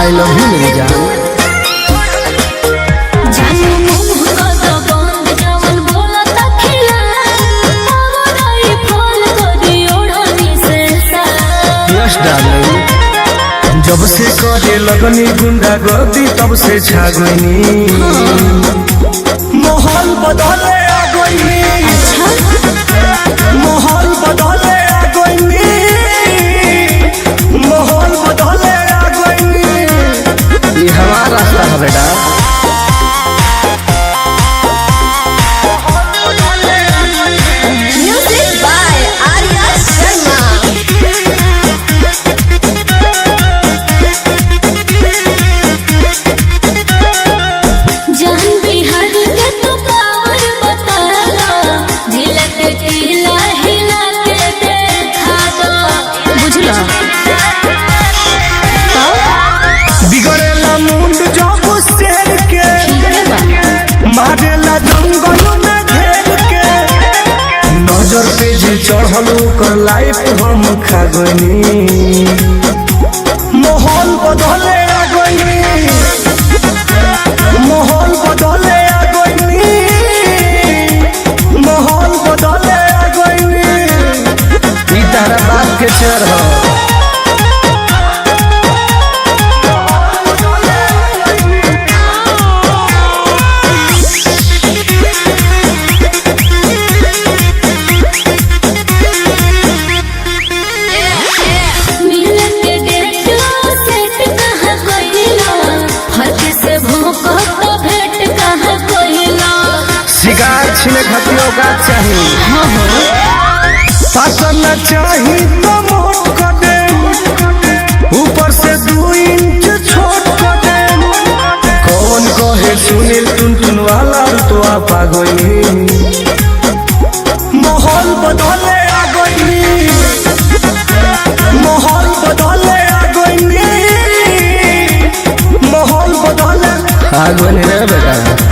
I love you मेरी जान। Yes darling, जब से करे लगनी गुंडा गर्दी तब से छा गईनी। माहौल बदले आ गईनी, माहौल बदले आ गईनी, माहौल बदले आ गईनी। ये हमारा रास्ता है बेटा। बिगड़ेला मुंड जब शेर के, मारेला जंगल में घेर के। नजर पे जे चढ़ल ओकर लाइफ हम खा गईनी। माहौल बदले आ गईनी, माहौल बदले आ गईनी, माहौल बदले आ गईनी। ई तारा बात के चढ़ शिकार छिने खतियों का चाहिए। शासन चाहिए तो मोट कटे, ऊपर से 2 इंच छोट कटे। कौन कहे सुनील टुनटुन वाला तो आप आ गई। माहौल बदले आ गई, माहौल बदले आ गई, माहौल बदले आ गई रे बेटा।